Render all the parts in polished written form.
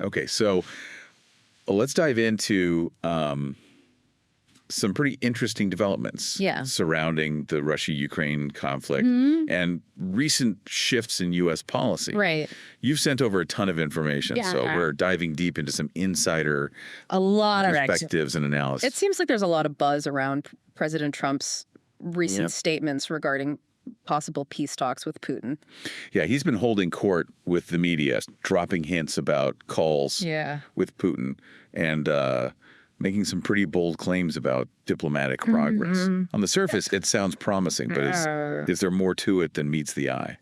Okay, so let's dive into some pretty interesting developments surrounding the Russia-Ukraine conflict and recent shifts in U.S. policy. Right. You've sent over a ton of information, so we're diving deep into some insider perspectives and analysis. It seems like there's a lot of buzz around President Trump's recent statements regarding possible peace talks with Putin. Yeah, he's been holding court with the media, dropping hints about calls with Putin and making some pretty bold claims about diplomatic progress. On the surface, it sounds promising, but is there more to it than meets the eye?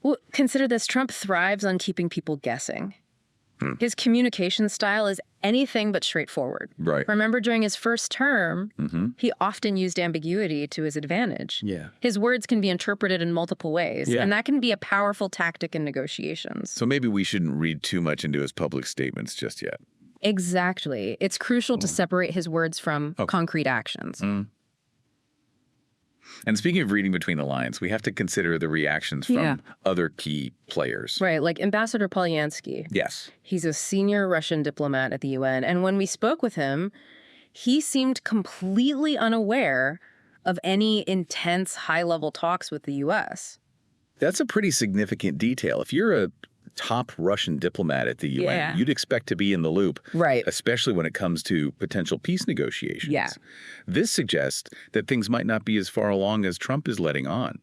Well, consider this. Trump thrives on keeping people guessing. His communication style is anything but straightforward. Right. Remember, during his first term, he often used ambiguity to his advantage. Yeah. His words can be interpreted in multiple ways, and that can be a powerful tactic in negotiations. So maybe we shouldn't read too much into his public statements just yet. Exactly. It's crucial to separate his words from concrete actions. And speaking of reading between the lines, we have to consider the reactions from other key players. Right, like Ambassador Polyansky. Yes. He's a senior Russian diplomat at the UN, and when we spoke with him, he seemed completely unaware of any intense high-level talks with the U.S. That's a pretty significant detail. If you're a top Russian diplomat at the UN, you'd expect to be in the loop, right? Especially when it comes to potential peace negotiations. Yeah. This suggests that things might not be as far along as Trump is letting on.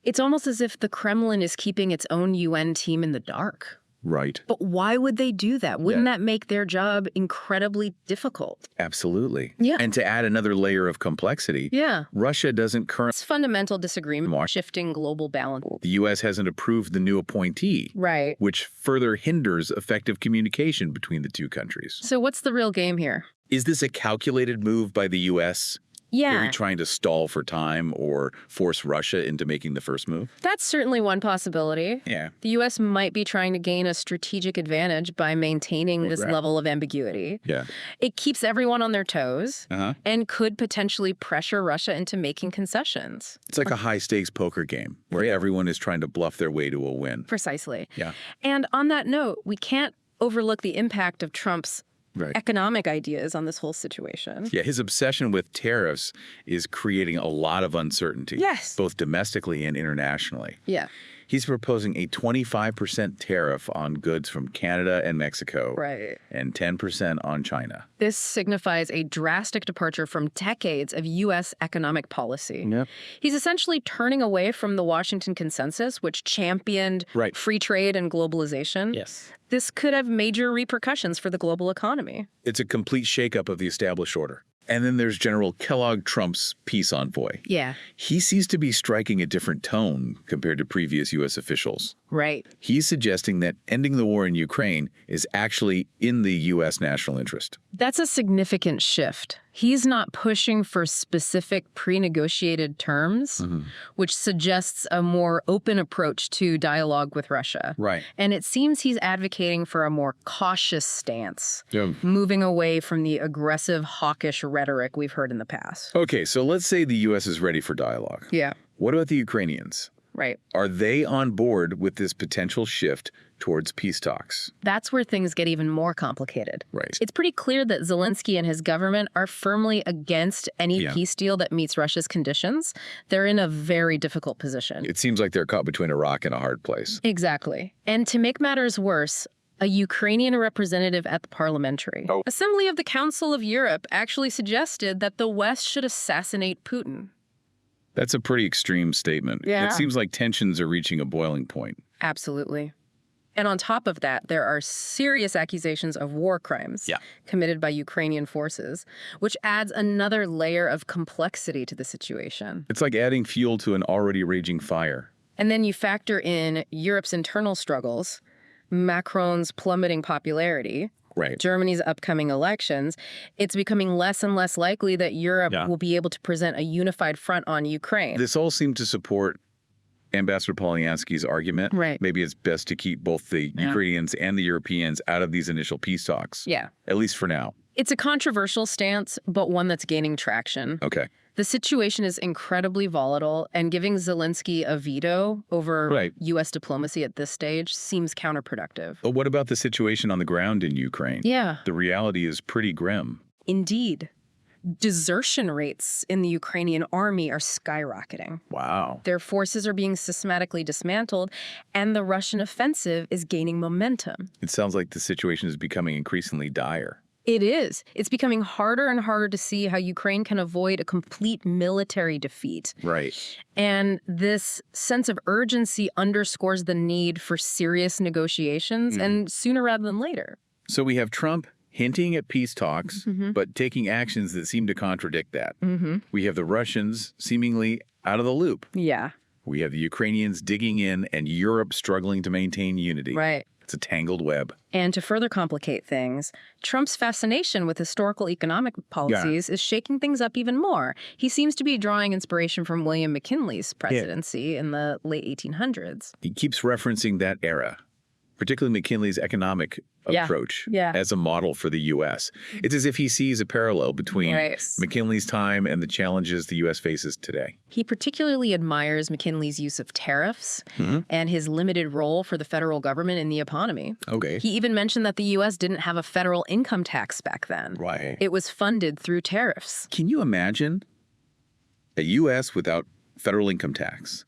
It's almost as if the Kremlin is keeping its own UN team in the dark. Right. But why would they do that? Wouldn't that make their job incredibly difficult? Absolutely. Yeah. And to add another layer of complexity, Russia doesn't currently... It's fundamental disagreement, shifting global balance. The U.S. hasn't approved the new appointee, which further hinders effective communication between the two countries. So what's the real game here? Is this a calculated move by the U.S.? Are we trying to stall for time or force Russia into making the first move? That's certainly one possibility. Yeah. The U.S. might be trying to gain a strategic advantage by maintaining this level of ambiguity. Yeah. It keeps everyone on their toes and could potentially pressure Russia into making concessions. It's like a high-stakes poker game where everyone is trying to bluff their way to a win. Precisely. Yeah. And on that note, we can't overlook the impact of Trump's economic ideas on this whole situation. Yeah, his obsession with tariffs is creating a lot of uncertainty, both domestically and internationally. Yeah. He's proposing a 25% tariff on goods from Canada and Mexico, and 10% on China. This signifies a drastic departure from decades of U.S. economic policy. He's essentially turning away from the Washington Consensus, which championed free trade and globalization. This could have major repercussions for the global economy. It's a complete shakeup of the established order. And then there's General Kellogg Trump's peace envoy. Yeah. He seems to be striking a different tone compared to previous U.S. officials. Right. He's suggesting that ending the war in Ukraine is actually in the U.S. national interest. That's a significant shift. He's not pushing for specific pre-negotiated terms, which suggests a more open approach to dialogue with Russia. Right. And it seems he's advocating for a more cautious stance, moving away from the aggressive, hawkish rhetoric we've heard in the past. Okay, so let's say the U.S. is ready for dialogue. Yeah. What about the Ukrainians? Right. Are they on board with this potential shift towards peace talks? That's where things get even more complicated. Right. It's pretty clear that Zelensky and his government are firmly against any peace deal that meets Russia's conditions. They're in a very difficult position. It seems like they're caught between a rock and a hard place. Exactly. And to make matters worse, a Ukrainian representative at the Parliamentary Assembly of the Council of Europe actually suggested that the West should assassinate Putin. That's a pretty extreme statement. Yeah. It seems like tensions are reaching a boiling point. Absolutely. And on top of that, there are serious accusations of war crimes committed by Ukrainian forces, which adds another layer of complexity to the situation. It's like adding fuel to an already raging fire. And then you factor in Europe's internal struggles, Macron's plummeting popularity, Germany's upcoming elections. It's becoming less and less likely that Europe will be able to present a unified front on Ukraine. This all seemed to support Ambassador Polyansky's argument. Maybe it's best to keep both the Ukrainians and the Europeans out of these initial peace talks. At least for now. It's a controversial stance, but one that's gaining traction. Okay. The situation is incredibly volatile, and giving Zelensky a veto over U.S. diplomacy at this stage seems counterproductive. But what about the situation on the ground in Ukraine? Yeah. The reality is pretty grim. Indeed. Desertion rates in the Ukrainian army are skyrocketing. Wow. Their forces are being systematically dismantled, and the Russian offensive is gaining momentum. It sounds like the situation is becoming increasingly dire. It is. It's becoming harder and harder to see how Ukraine can avoid a complete military defeat. Right. And this sense of urgency underscores the need for serious negotiations, and sooner rather than later. So we have Trump hinting at peace talks, but taking actions that seem to contradict that. We have the Russians seemingly out of the loop. Yeah. We have the Ukrainians digging in and Europe struggling to maintain unity. Right. It's a tangled web. And to further complicate things, Trump's fascination with historical economic policies is shaking things up even more. He seems to be drawing inspiration from William McKinley's presidency in the late 1800s. He keeps referencing that era, particularly McKinley's economic approach as a model for the U.S. It's as if he sees a parallel between McKinley's time and the challenges the U.S. faces today. He particularly admires McKinley's use of tariffs and his limited role for the federal government in the economy. Okay. He even mentioned that the U.S. didn't have a federal income tax back then. Right. It was funded through tariffs. Can you imagine a U.S. without federal income tax?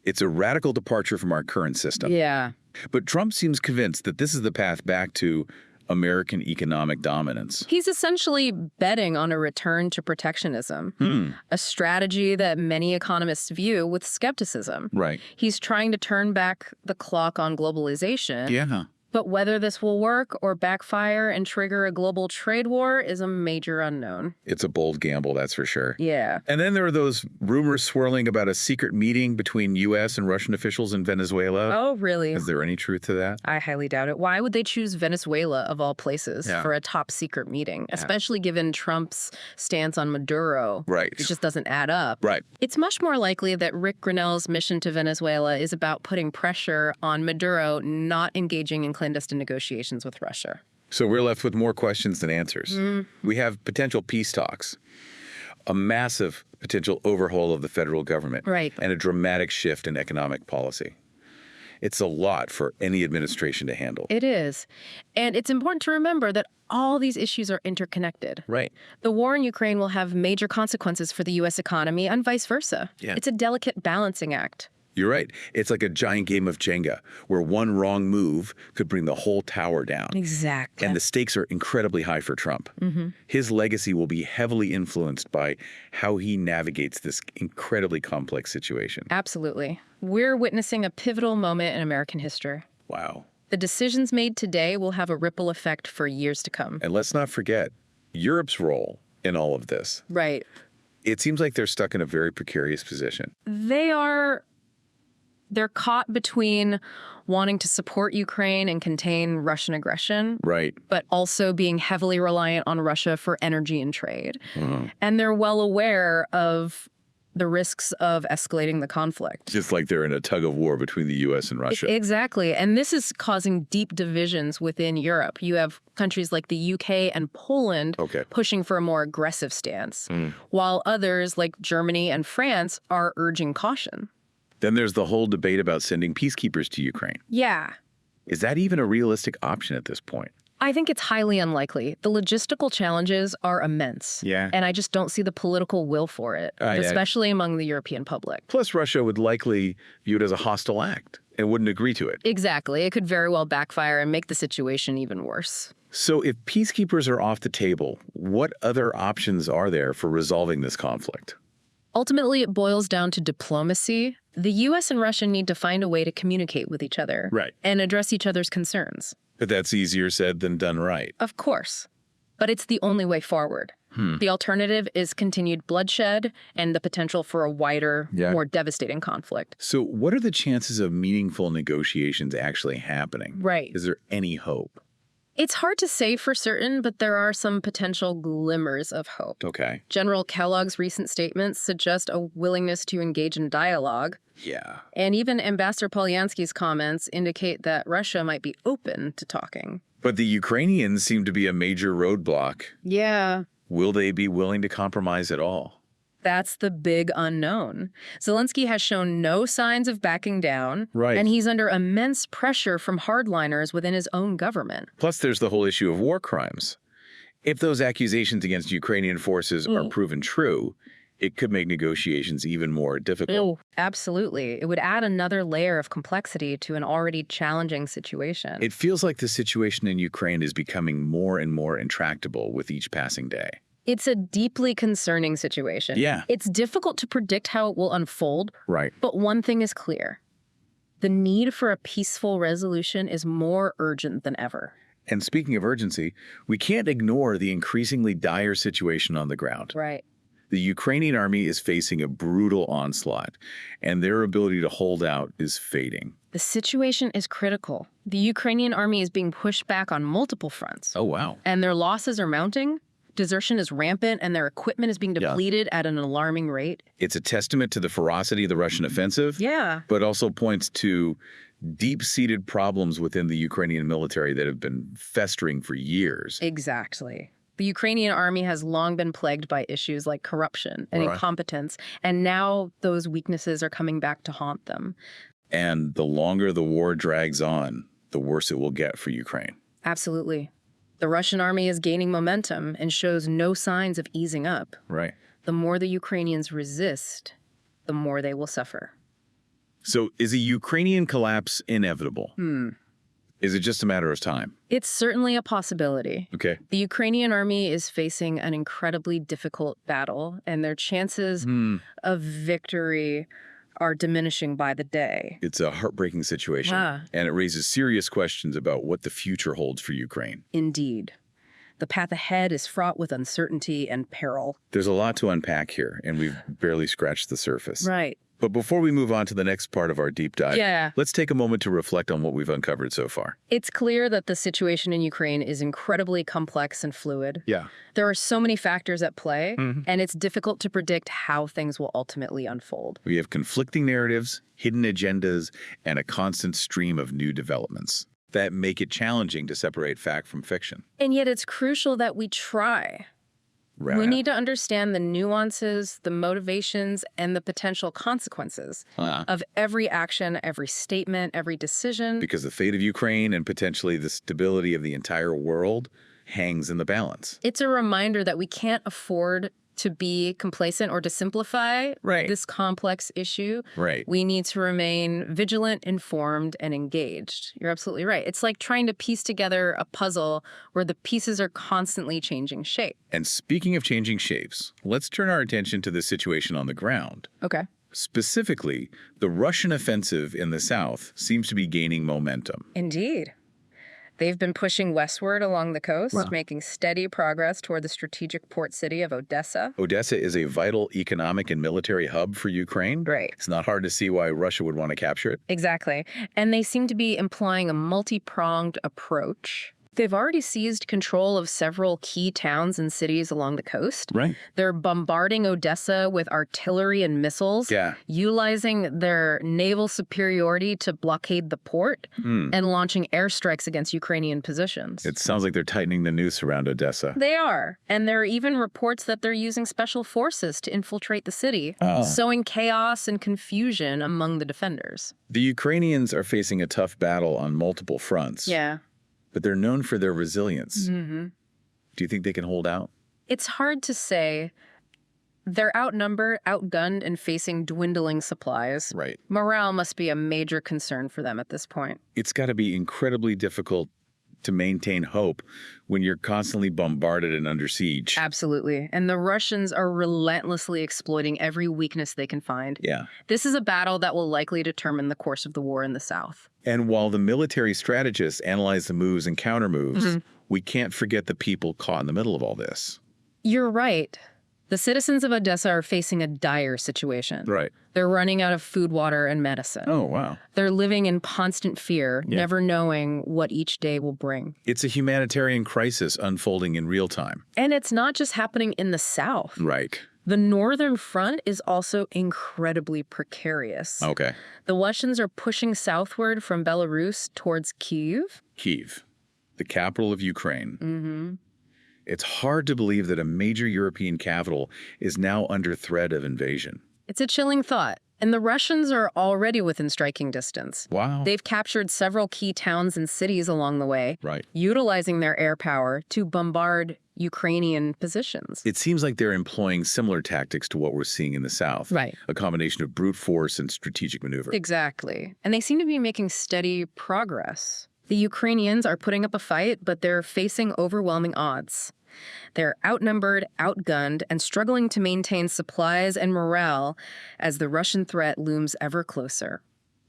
It's a radical departure from our current system. Yeah. But Trump seems convinced that this is the path back to American economic dominance. He's essentially betting on a return to protectionism, a strategy that many economists view with skepticism. Right. He's trying to turn back the clock on globalization. Yeah. But whether this will work or backfire and trigger a global trade war is a major unknown. It's a bold gamble, that's for sure. Yeah. And then there are those rumors swirling about a secret meeting between U.S. and Russian officials in Venezuela. Oh, really? Is there any truth to that? I highly doubt it. Why would they choose Venezuela, of all places, for a top secret meeting, especially given Trump's stance on Maduro? Right. It just doesn't add up. Right. It's much more likely that Rick Grinnell's mission to Venezuela is about putting pressure on Maduro not engaging in clandestine negotiations with Russia. So we're left with more questions than answers. We have potential peace talks, a massive potential overhaul of the federal government, and a dramatic shift in economic policy. It's a lot for any administration to handle. It is. And it's important to remember that all these issues are interconnected. Right. The war in Ukraine will have major consequences for the U.S. economy and vice versa. Yeah. It's a delicate balancing act. You're right. It's like a giant game of Jenga where one wrong move could bring the whole tower down. Exactly. And the stakes are incredibly high for Trump. His legacy will be heavily influenced by how he navigates this incredibly complex situation. Absolutely. We're witnessing a pivotal moment in American history. Wow. The decisions made today will have a ripple effect for years to come. And let's not forget Europe's role in all of this. Right. It seems like they're stuck in a very precarious position. They're caught between wanting to support Ukraine and contain Russian aggression, but also being heavily reliant on Russia for energy and trade. And they're well aware of the risks of escalating the conflict. Just like they're in a tug of war between the U.S. and Russia. Exactly. And this is causing deep divisions within Europe. You have countries like the U.K. and Poland pushing for a more aggressive stance, while others like Germany and France are urging caution. Then there's the whole debate about sending peacekeepers to Ukraine. Yeah. Is that even a realistic option at this point? I think it's highly unlikely. The logistical challenges are immense. Yeah. And I just don't see the political will for it, especially among the European public. Plus, Russia would likely view it as a hostile act and wouldn't agree to it. Exactly. It could very well backfire and make the situation even worse. So if peacekeepers are off the table, what other options are there for resolving this conflict? Ultimately, it boils down to diplomacy. The U.S. and Russia need to find a way to communicate with each other and address each other's concerns. But that's easier said than done right. Of course. But it's the only way forward. The alternative is continued bloodshed and the potential for a wider, more devastating conflict. So what are the chances of meaningful negotiations actually happening? Right. Is there any hope? It's hard to say for certain, but there are some potential glimmers of hope. Okay. General Kellogg's recent statements suggest a willingness to engage in dialogue. Yeah. And even Ambassador Polyansky's comments indicate that Russia might be open to talking. But the Ukrainians seem to be a major roadblock. Yeah. Will they be willing to compromise at all? That's the big unknown. Zelensky has shown no signs of backing down, and he's under immense pressure from hardliners within his own government. Plus, there's the whole issue of war crimes. If those accusations against Ukrainian forces are proven true, it could make negotiations even more difficult. Oh, absolutely. It would add another layer of complexity to an already challenging situation. It feels like the situation in Ukraine is becoming more and more intractable with each passing day. It's a deeply concerning situation. Yeah. It's difficult to predict how it will unfold. Right. But one thing is clear. The need for a peaceful resolution is more urgent than ever. And speaking of urgency, we can't ignore the increasingly dire situation on the ground. Right. The Ukrainian army is facing a brutal onslaught, and their ability to hold out is fading. The situation is critical. The Ukrainian army is being pushed back on multiple fronts. Oh, wow. And their losses are mounting. Desertion is rampant, and their equipment is being depleted at an alarming rate. It's a testament to the ferocity of the Russian offensive, but also points to deep-seated problems within the Ukrainian military that have been festering for years. Exactly. The Ukrainian army has long been plagued by issues like corruption and incompetence, and now those weaknesses are coming back to haunt them. And the longer the war drags on, the worse it will get for Ukraine. Absolutely. The Russian army is gaining momentum and shows no signs of easing up. Right. The more the Ukrainians resist, the more they will suffer. So is a Ukrainian collapse inevitable? Is it just a matter of time? It's certainly a possibility. Okay. The Ukrainian army is facing an incredibly difficult battle, and their chances of victory are diminishing by the day. It's a heartbreaking situation, and it raises serious questions about what the future holds for Ukraine. Indeed. The path ahead is fraught with uncertainty and peril. There's a lot to unpack here, and we've barely scratched the surface. Right. But before we move on to the next part of our deep dive, let's take a moment to reflect on what we've uncovered so far. It's clear that the situation in Ukraine is incredibly complex and fluid. Yeah. There are so many factors at play, and it's difficult to predict how things will ultimately unfold. We have conflicting narratives, hidden agendas, and a constant stream of new developments that make it challenging to separate fact from fiction. And yet it's crucial that we try. Right. We need to understand the nuances, the motivations, and the potential consequences of every action, every statement, every decision. Because the fate of Ukraine and potentially the stability of the entire world hangs in the balance. It's a reminder that we can't afford to be complacent or to simplify this complex issue. Right. We need to remain vigilant, informed, and engaged. You're absolutely right. It's like trying to piece together a puzzle where the pieces are constantly changing shape. And speaking of changing shapes, let's turn our attention to the situation on the ground. Okay. Specifically, the Russian offensive in the south seems to be gaining momentum. Indeed. They've been pushing westward along the coast, making steady progress toward the strategic port city of Odessa. Odessa is a vital economic and military hub for Ukraine. Right. It's not hard to see why Russia would want to capture it. Exactly. And they seem to be implying a multi-pronged approach. They've already seized control of several key towns and cities along the coast. Right. They're bombarding Odessa with artillery and missiles, utilizing their naval superiority to blockade the port and launching airstrikes against Ukrainian positions. It sounds like they're tightening the noose around Odessa. They are. And there are even reports that they're using special forces to infiltrate the city, sowing chaos and confusion among the defenders. The Ukrainians are facing a tough battle on multiple fronts. Yeah. But they're known for their resilience. Mm-hmm. Do you think they can hold out? It's hard to say. They're outnumbered, outgunned, and facing dwindling supplies. Right. Morale must be a major concern for them at this point. It's got to be incredibly difficult to maintain hope when you're constantly bombarded and under siege. Absolutely. And the Russians are relentlessly exploiting every weakness they can find. Yeah. This is a battle that will likely determine the course of the war in the South. And while the military strategists analyze the moves and countermoves, we can't forget the people caught in the middle of all this. You're right. The citizens of Odessa are facing a dire situation. Right. They're running out of food, water, and medicine. Oh, wow. They're living in constant fear, never knowing what each day will bring. It's a humanitarian crisis unfolding in real time. And it's not just happening in the South. Right. The northern front is also incredibly precarious. Okay. The Russians are pushing southward from Belarus towards Kyiv. Kyiv, the capital of Ukraine. It's hard to believe that a major European capital is now under threat of invasion. It's a chilling thought. And the Russians are already within striking distance. Wow. They've captured several key towns and cities along the way, utilizing their air power to bombard Ukrainian positions. It seems like they're employing similar tactics to what we're seeing in the South. Right. A combination of brute force and strategic maneuver. Exactly. And they seem to be making steady progress. The Ukrainians are putting up a fight, but they're facing overwhelming odds. They're outnumbered, outgunned, and struggling to maintain supplies and morale as the Russian threat looms ever closer.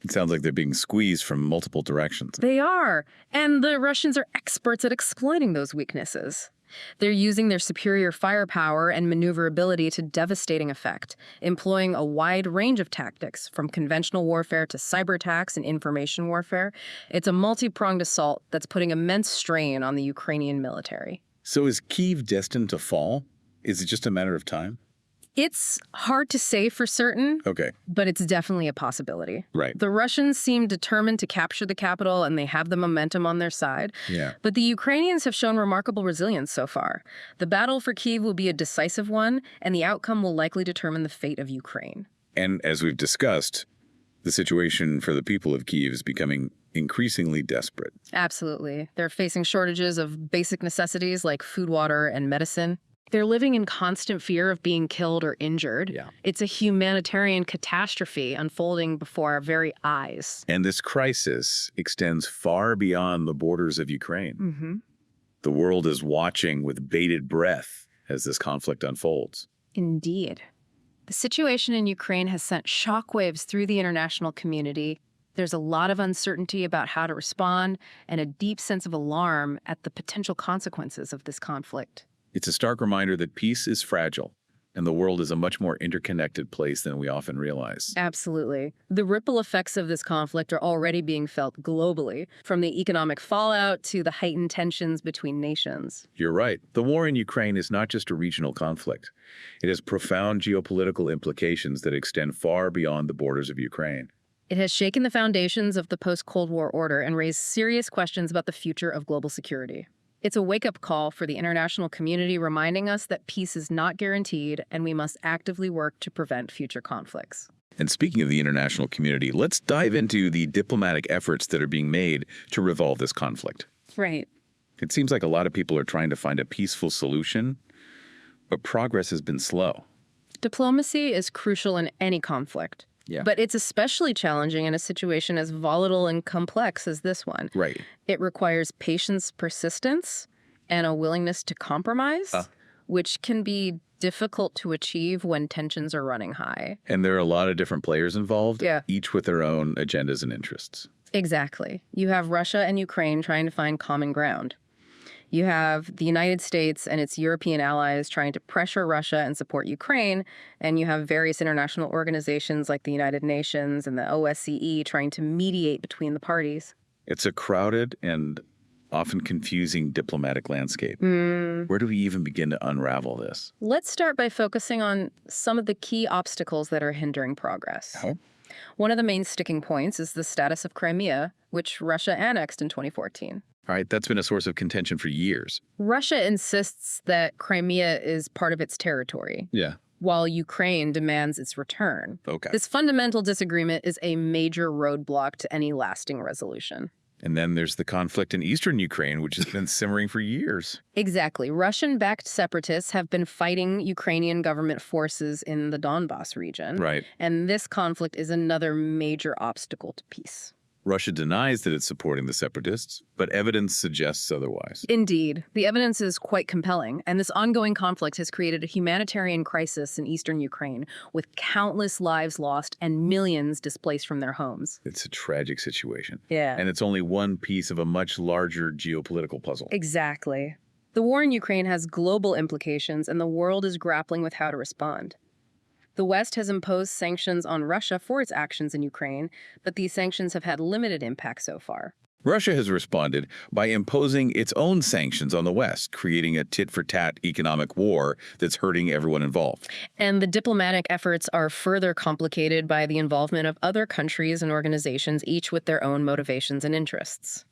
It sounds like they're being squeezed from multiple directions. They are. And the Russians are experts at exploiting those weaknesses. They're using their superior firepower and maneuverability to devastating effect, employing a wide range of tactics, from conventional warfare to cyber attacks and information warfare. It's a multi-pronged assault that's putting immense strain on the Ukrainian military. So is Kyiv destined to fall? Is it just a matter of time? It's hard to say for certain, but it's definitely a possibility. Right. The Russians seem determined to capture the capital, and they have the momentum on their side. Yeah. But the Ukrainians have shown remarkable resilience so far. The battle for Kyiv will be a decisive one, and the outcome will likely determine the fate of Ukraine. And as we've discussed, the situation for the people of Kyiv is becoming increasingly desperate. Absolutely. They're facing shortages of basic necessities like food, water, and medicine. They're living in constant fear of being killed or injured. Yeah. It's a humanitarian catastrophe unfolding before our very eyes. And this crisis extends far beyond the borders of Ukraine. Mm-hmm. The world is watching with bated breath as this conflict unfolds. Indeed. The situation in Ukraine has sent shockwaves through the international community. There's a lot of uncertainty about how to respond and a deep sense of alarm at the potential consequences of this conflict. It's a stark reminder that peace is fragile, and the world is a much more interconnected place than we often realize. Absolutely. The ripple effects of this conflict are already being felt globally, from the economic fallout to the heightened tensions between nations. You're right. The war in Ukraine is not just a regional conflict. It has profound geopolitical implications that extend far beyond the borders of Ukraine. It has shaken the foundations of the post-Cold War order and raised serious questions about the future of global security. It's a wake-up call for the international community, reminding us that peace is not guaranteed and we must actively work to prevent future conflicts. And speaking of the international community, let's dive into the diplomatic efforts that are being made to resolve this conflict. Right. It seems like a lot of people are trying to find a peaceful solution, but progress has been slow. Diplomacy is crucial in any conflict. Yeah. But it's especially challenging in a situation as volatile and complex as this one. Right. It requires patience, persistence, and a willingness to compromise, which can be difficult to achieve when tensions are running high. And there are a lot of different players involved, each with their own agendas and interests. Exactly. You have Russia and Ukraine trying to find common ground. You have the United States and its European allies trying to pressure Russia and support Ukraine, and you have various international organizations like the United Nations and the OSCE trying to mediate between the parties. It's a crowded and often confusing diplomatic landscape. Where do we even begin to unravel this? Let's start by focusing on some of the key obstacles that are hindering progress. One of the main sticking points is the status of Crimea, which Russia annexed in 2014. All right, that's been a source of contention for years. Russia insists that Crimea is part of its territory. Yeah. While Ukraine demands its return. Okay. This fundamental disagreement is a major roadblock to any lasting resolution. And then there's the conflict in eastern Ukraine, which has been simmering for years. Exactly. Russian-backed separatists have been fighting Ukrainian government forces in the Donbas region. Right. And this conflict is another major obstacle to peace. Russia denies that it's supporting the separatists, but evidence suggests otherwise. Indeed. The evidence is quite compelling, and this ongoing conflict has created a humanitarian crisis in eastern Ukraine, with countless lives lost and millions displaced from their homes. It's a tragic situation. Yeah. And it's only one piece of a much larger geopolitical puzzle. Exactly. The war in Ukraine has global implications, and the world is grappling with how to respond. The West has imposed sanctions on Russia for its actions in Ukraine, but these sanctions have had limited impact so far. Russia has responded by imposing its own sanctions on the West, creating a tit-for-tat economic war that's hurting everyone involved. And the diplomatic efforts are further complicated by the involvement of other countries and organizations, each with their own motivations and interests.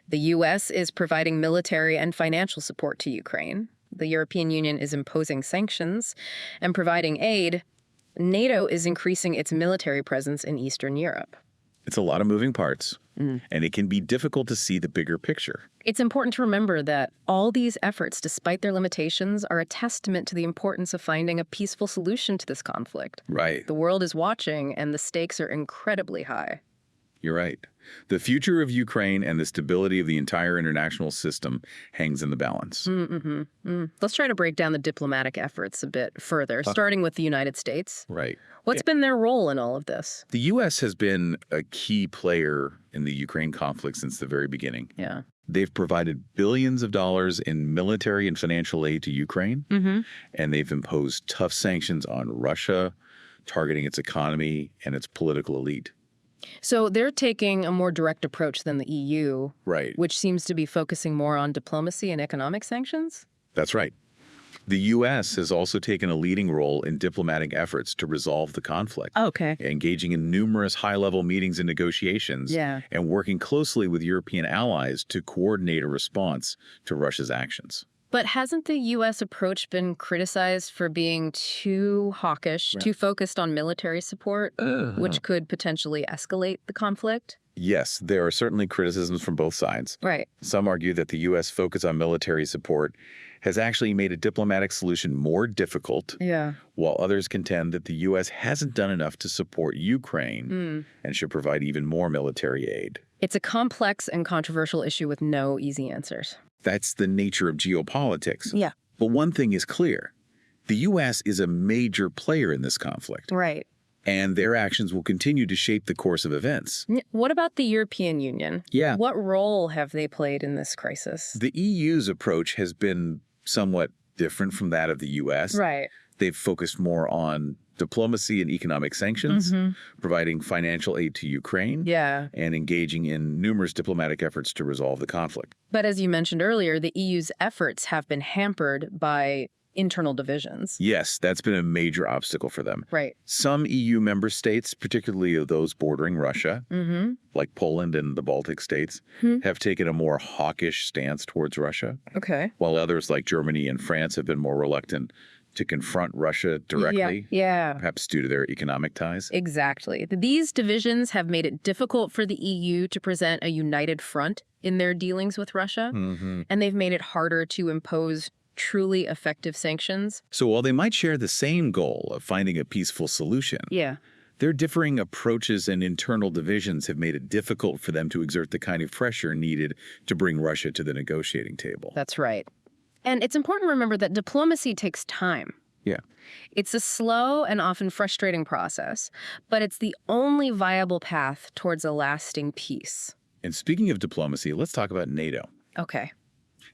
The U.S. is providing military and financial support to Ukraine. The European Union is imposing sanctions and providing aid. NATO is increasing its military presence in Eastern Europe. It's a lot of moving parts, and it can be difficult to see the bigger picture. It's important to remember that all these efforts, despite their limitations, are a testament to the importance of finding a peaceful solution to this conflict. Right. The world is watching, and the stakes are incredibly high. You're right. The future of Ukraine and the stability of the entire international system hangs in the balance. Let's try to break down the diplomatic efforts a bit further, starting with the United States. Right. What's been their role in all of this? The U.S. has been a key player in the Ukraine conflict since the very beginning. Yeah. They've provided billions of dollars in military and financial aid to Ukraine, and they've imposed tough sanctions on Russia, targeting its economy and its political elite. So they're taking a more direct approach than the EU, right, which seems to be focusing more on diplomacy and economic sanctions? That's right. The U.S. has also taken a leading role in diplomatic efforts to resolve the conflict. Okay. Engaging in numerous high-level meetings and negotiations, and working closely with European allies to coordinate a response to Russia's actions. But hasn't the U.S. approach been criticized for being too hawkish, too focused on military support, which could potentially escalate the conflict? Yes, there are certainly criticisms from both sides. Right. Some argue that the U.S. focus on military support has actually made a diplomatic solution more difficult, while others contend that the U.S. hasn't done enough to support Ukraine and should provide even more military aid. It's a complex and controversial issue with no easy answers. That's the nature of geopolitics. Yeah. But one thing is clear. The U.S. is a major player in this conflict. Right. And their actions will continue to shape the course of events. What about the European Union? Yeah. What role have they played in this crisis? The EU's approach has been somewhat different from that of the U.S. Right. They've focused more on diplomacy and economic sanctions, providing financial aid to Ukraine, and engaging in numerous diplomatic efforts to resolve the conflict. But as you mentioned earlier, the EU's efforts have been hampered by internal divisions. Yes, that's been a major obstacle for them. Right. Some EU member states, particularly those bordering Russia, like Poland and the Baltic states, have taken a more hawkish stance towards Russia. Okay. While others like Germany and France have been more reluctant to confront Russia directly, perhaps due to their economic ties. Exactly. These divisions have made it difficult for the EU to present a united front in their dealings with Russia, and they've made it harder to impose truly effective sanctions. So while they might share the same goal of finding a peaceful solution, their differing approaches and internal divisions have made it difficult for them to exert the kind of pressure needed to bring Russia to the negotiating table. That's right. And it's important to remember that diplomacy takes time. Yeah. It's a slow and often frustrating process, but it's the only viable path towards a lasting peace. And speaking of diplomacy, let's talk about NATO. Okay.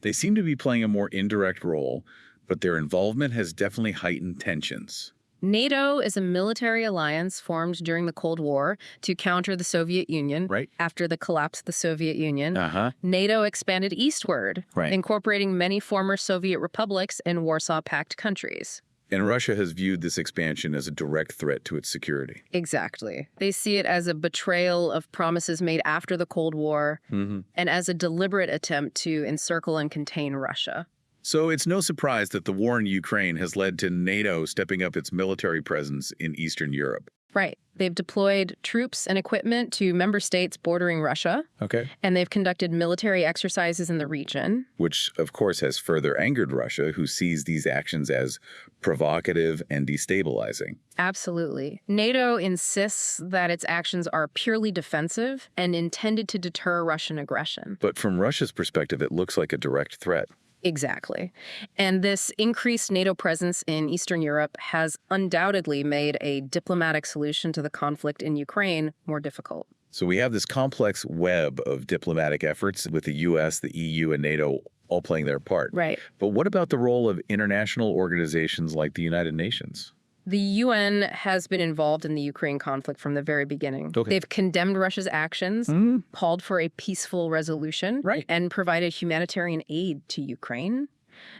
They seem to be playing a more indirect role, but their involvement has definitely heightened tensions. NATO is a military alliance formed during the Cold War to counter the Soviet Union. Right. After the collapse of the Soviet Union, NATO expanded eastward, incorporating many former Soviet republics and Warsaw Pact countries. And Russia has viewed this expansion as a direct threat to its security. Exactly. They see it as a betrayal of promises made after the Cold War and as a deliberate attempt to encircle and contain Russia. So it's no surprise that the war in Ukraine has led to NATO stepping up its military presence in Eastern Europe. Right. They've deployed troops and equipment to member states bordering Russia. Okay. And they've conducted military exercises in the region. Which, of course, has further angered Russia, who sees these actions as provocative and destabilizing. Absolutely. NATO insists that its actions are purely defensive and intended to deter Russian aggression. But from Russia's perspective, it looks like a direct threat. Exactly. And this increased NATO presence in Eastern Europe has undoubtedly made a diplomatic solution to the conflict in Ukraine more difficult. So we have this complex web of diplomatic efforts with the U.S., the EU, and NATO all playing their part. Right. But what about the role of international organizations like the United Nations? The UN has been involved in the Ukraine conflict from the very beginning. Okay. They've condemned Russia's actions, called for a peaceful resolution, and provided humanitarian aid to Ukraine.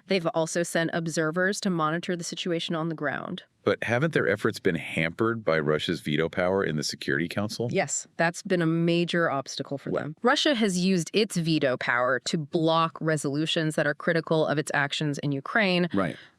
They've also sent observers to monitor the situation on the ground. But haven't their efforts been hampered by Russia's veto power in the Security Council? Yes, that's been a major obstacle for them. Russia has used its veto power to block resolutions that are critical of its actions in Ukraine,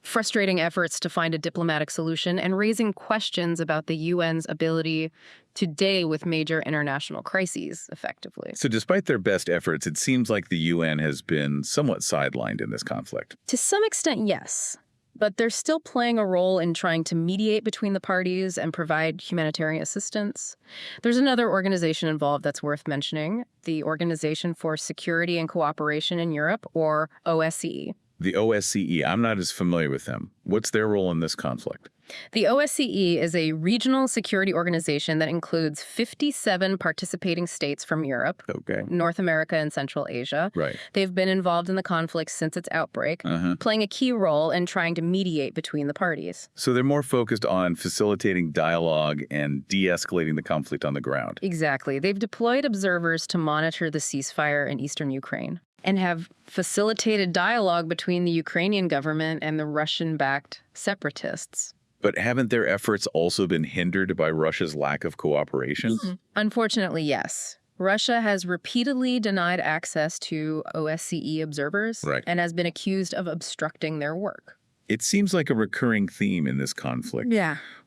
frustrating efforts to find a diplomatic solution and raising questions about the UN's ability to deal with major international crises effectively. So despite their best efforts, it seems like the UN has been somewhat sidelined in this conflict. To some extent, yes. But they're still playing a role in trying to mediate between the parties and provide humanitarian assistance. There's another organization involved that's worth mentioning, the Organization for Security and Cooperation in Europe, or OSCE. The OSCE, I'm not as familiar with them. What's their role in this conflict? The OSCE is a regional security organization that includes 57 participating states from Europe, North America, and Central Asia. They've been involved in the conflict since its outbreak, playing a key role in trying to mediate between the parties. So they're more focused on facilitating dialogue and de-escalating the conflict on the ground. Exactly. They've deployed observers to monitor the ceasefire in eastern Ukraine and have facilitated dialogue between the Ukrainian government and the Russian-backed separatists. But haven't their efforts also been hindered by Russia's lack of cooperation? Unfortunately, yes. Russia has repeatedly denied access to OSCE observers and has been accused of obstructing their work. It seems like a recurring theme in this conflict.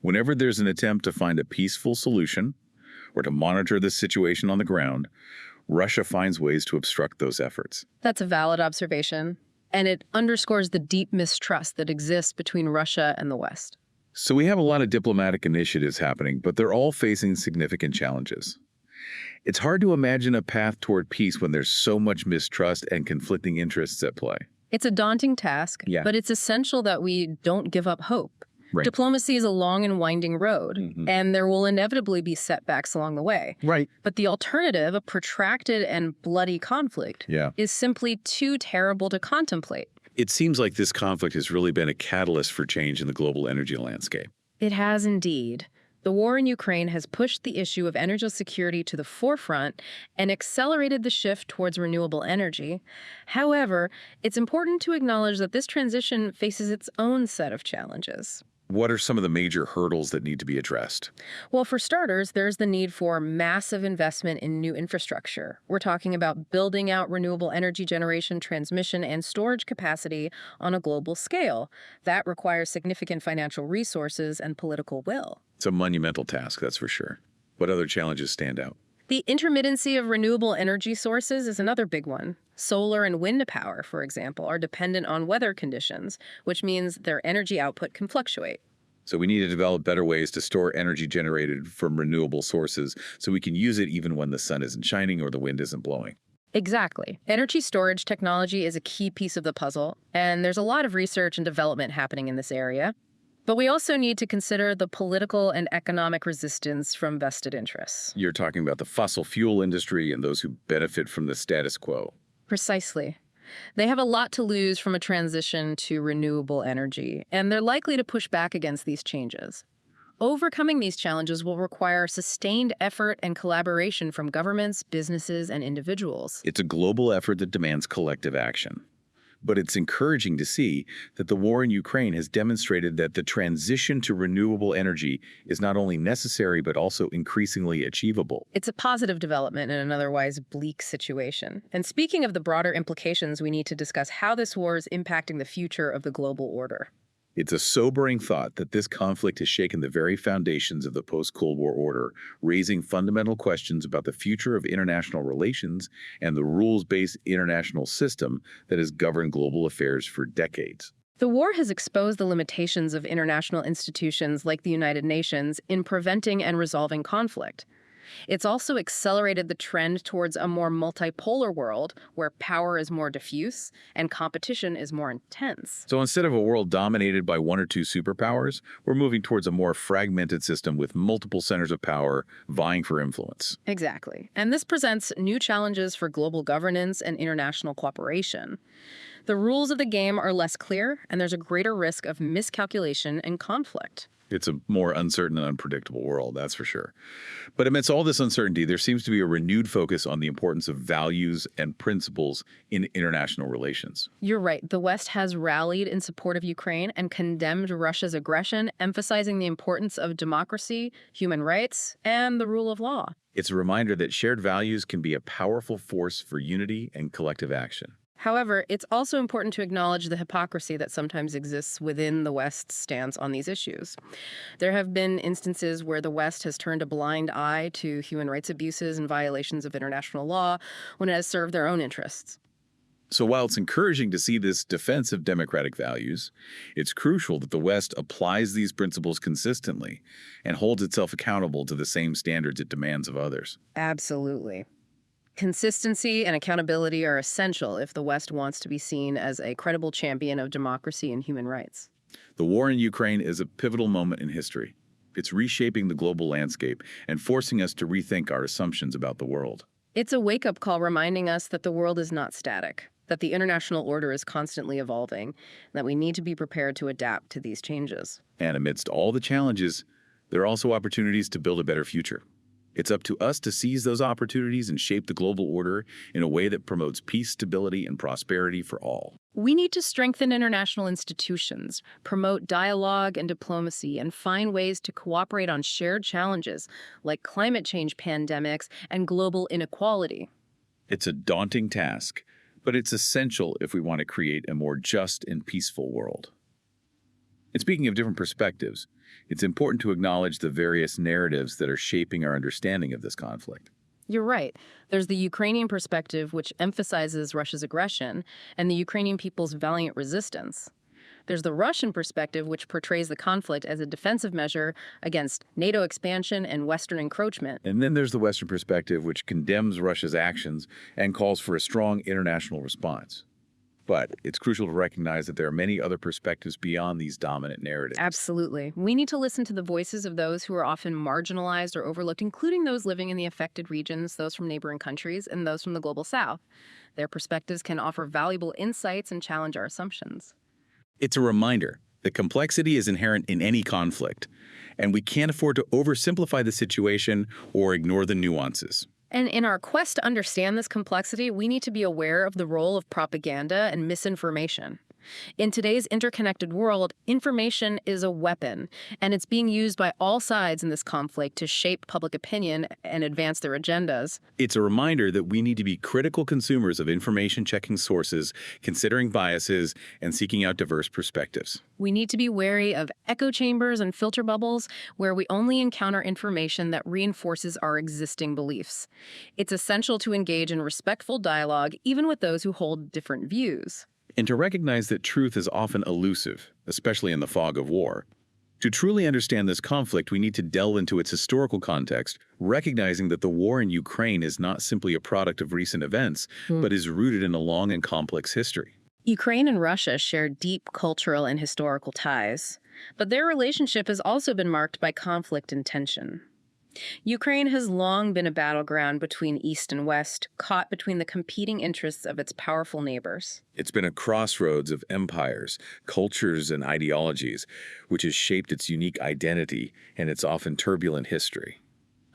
Whenever there's an attempt to find a peaceful solution or to monitor the situation on the ground, Russia finds ways to obstruct those efforts. That's a valid observation, and it underscores the deep mistrust that exists between Russia and the West. So we have a lot of diplomatic initiatives happening, but they're all facing significant challenges. It's hard to imagine a path toward peace when there's so much mistrust and conflicting interests at play. It's a daunting task, but it's essential that we don't give up hope. Diplomacy is a long and winding road, and there will inevitably be setbacks along the way. But the alternative, a protracted and bloody conflict, is simply too terrible to contemplate. It seems like this conflict has really been a catalyst for change in the global energy landscape. It has indeed. The war in Ukraine has pushed the issue of energy security to the forefront and accelerated the shift towards renewable energy. However, it's important to acknowledge that this transition faces its own set of challenges. What are some of the major hurdles that need to be addressed? Well, for starters, there's the need for massive investment in new infrastructure. We're talking about building out renewable energy generation, transmission, and storage capacity on a global scale. That requires significant financial resources and political will. It's a monumental task, that's for sure. What other challenges stand out? The intermittency of renewable energy sources is another big one. Solar and wind power, for example, are dependent on weather conditions, which means their energy output can fluctuate. So we need to develop better ways to store energy generated from renewable sources so we can use it even when the sun isn't shining or the wind isn't blowing. Exactly. Energy storage technology is a key piece of the puzzle, and there's a lot of research and development happening in this area. But we also need to consider the political and economic resistance from vested interests. You're talking about the fossil fuel industry and those who benefit from the status quo. Precisely. They have a lot to lose from a transition to renewable energy, and they're likely to push back against these changes. Overcoming these challenges will require sustained effort and collaboration from governments, businesses, and individuals. It's a global effort that demands collective action. But it's encouraging to see that the war in Ukraine has demonstrated that the transition to renewable energy is not only necessary, but also increasingly achievable. It's a positive development in an otherwise bleak situation. And speaking of the broader implications, we need to discuss how this war is impacting the future of the global order. It's a sobering thought that this conflict has shaken the very foundations of the post-Cold War order, raising fundamental questions about the future of international relations and the rules-based international system that has governed global affairs for decades. The war has exposed the limitations of international institutions like the United Nations in preventing and resolving conflict. It's also accelerated the trend towards a more multipolar world where power is more diffuse and competition is more intense. So instead of a world dominated by one or two superpowers, we're moving towards a more fragmented system with multiple centers of power vying for influence. Exactly. And this presents new challenges for global governance and international cooperation. The rules of the game are less clear, and there's a greater risk of miscalculation and conflict. It's a more uncertain and unpredictable world, that's for sure. But amidst all this uncertainty, there seems to be a renewed focus on the importance of values and principles in international relations. You're right. The West has rallied in support of Ukraine and condemned Russia's aggression, emphasizing the importance of democracy, human rights, and the rule of law. It's a reminder that shared values can be a powerful force for unity and collective action. However, it's also important to acknowledge the hypocrisy that sometimes exists within the West's stance on these issues. There have been instances where the West has turned a blind eye to human rights abuses and violations of international law when it has served their own interests. So while it's encouraging to see this defense of democratic values, it's crucial that the West applies these principles consistently and holds itself accountable to the same standards it demands of others. Absolutely. Consistency and accountability are essential if the West wants to be seen as a credible champion of democracy and human rights. The war in Ukraine is a pivotal moment in history. It's reshaping the global landscape and forcing us to rethink our assumptions about the world. It's a wake-up call reminding us that the world is not static, that the international order is constantly evolving, and that we need to be prepared to adapt to these changes. And amidst all the challenges, there are also opportunities to build a better future. It's up to us to seize those opportunities and shape the global order in a way that promotes peace, stability, and prosperity for all. We need to strengthen international institutions, promote dialogue and diplomacy, and find ways to cooperate on shared challenges like climate change pandemics and global inequality. It's a daunting task, but it's essential if we want to create a more just and peaceful world. And speaking of different perspectives, it's important to acknowledge the various narratives that are shaping our understanding of this conflict. You're right. There's the Ukrainian perspective, which emphasizes Russia's aggression, and the Ukrainian people's valiant resistance. There's the Russian perspective, which portrays the conflict as a defensive measure against NATO expansion and Western encroachment. And then there's the Western perspective, which condemns Russia's actions and calls for a strong international response. But it's crucial to recognize that there are many other perspectives beyond these dominant narratives. Absolutely. We need to listen to the voices of those who are often marginalized or overlooked, including those living in the affected regions, those from neighboring countries, and those from the global south. Their perspectives can offer valuable insights and challenge our assumptions. It's a reminder that complexity is inherent in any conflict, and we can't afford to oversimplify the situation or ignore the nuances. And in our quest to understand this complexity, we need to be aware of the role of propaganda and misinformation. In today's interconnected world, information is a weapon, and it's being used by all sides in this conflict to shape public opinion and advance their agendas. It's a reminder that we need to be critical consumers of information-checking sources, considering biases, and seeking out diverse perspectives. We need to be wary of echo chambers and filter bubbles where we only encounter information that reinforces our existing beliefs. It's essential to engage in respectful dialogue, even with those who hold different views. And to recognize that truth is often elusive, especially in the fog of war. To truly understand this conflict, we need to delve into its historical context, recognizing that the war in Ukraine is not simply a product of recent events, but is rooted in a long and complex history. Ukraine and Russia share deep cultural and historical ties, but their relationship has also been marked by conflict and tension. Ukraine has long been a battleground between East and West, caught between the competing interests of its powerful neighbors. It's been a crossroads of empires, cultures, and ideologies, which has shaped its unique identity and its often turbulent history.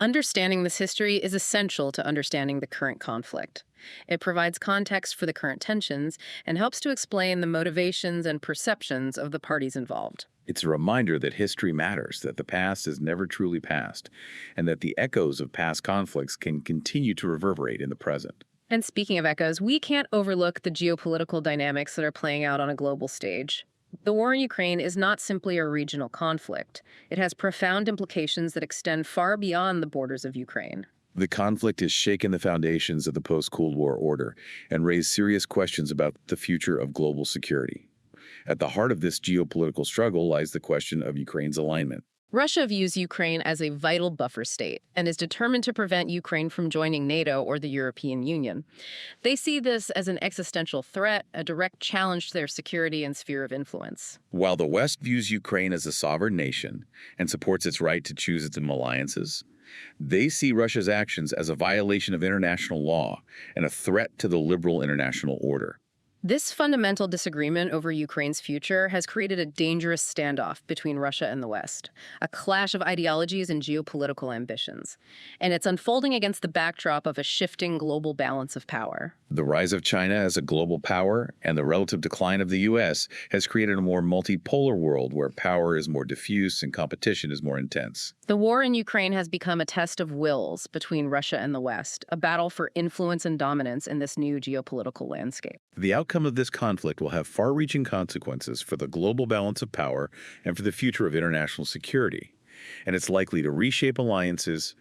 Understanding this history is essential to understanding the current conflict. It provides context for the current tensions and helps to explain the motivations and perceptions of the parties involved. It's a reminder that history matters, that the past is never truly past, and that the echoes of past conflicts can continue to reverberate in the present. And speaking of echoes, we can't overlook the geopolitical dynamics that are playing out on a global stage. The war in Ukraine is not simply a regional conflict. It has profound implications that extend far beyond the borders of Ukraine. The conflict has shaken the foundations of the post-Cold War order and raised serious questions about the future of global security. At the heart of this geopolitical struggle lies the question of Ukraine's alignment. Russia views Ukraine as a vital buffer state and is determined to prevent Ukraine from joining NATO or the European Union. They see this as an existential threat, a direct challenge to their security and sphere of influence. While the West views Ukraine as a sovereign nation and supports its right to choose its alliances, they see Russia's actions as a violation of international law and a threat to the liberal international order. This fundamental disagreement over Ukraine's future has created a dangerous standoff between Russia and the West, a clash of ideologies and geopolitical ambitions. And it's unfolding against the backdrop of a shifting global balance of power. The rise of China as a global power and the relative decline of the U.S. has created a more multipolar world where power is more diffuse and competition is more intense. The war in Ukraine has become a test of wills between Russia and the West, a battle for influence and dominance in this new geopolitical landscape. The outcome of this conflict will have far-reaching consequences for the global balance of power and for the future of international security. And it's likely to reshape alliances,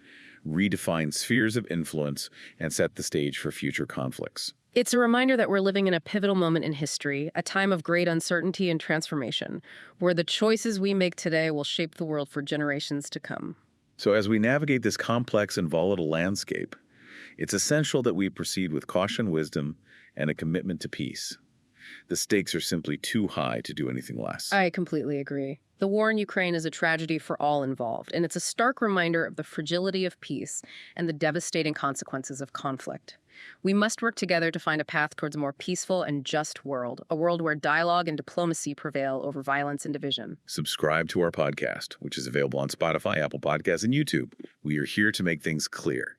redefine spheres of influence, and set the stage for future conflicts. It's a reminder that we're living in a pivotal moment in history, a time of great uncertainty and transformation, where the choices we make today will shape the world for generations to come. So as we navigate this complex and volatile landscape, it's essential that we proceed with caution, wisdom, and a commitment to peace. The stakes are simply too high to do anything less. I completely agree. The war in Ukraine is a tragedy for all involved, and it's a stark reminder of the fragility of peace and the devastating consequences of conflict. We must work together to find a path towards a more peaceful and just world, a world where dialogue and diplomacy prevail over violence and division. Subscribe to our podcast, which is available on Spotify, Apple Podcasts, and YouTube. We are here to make things clear.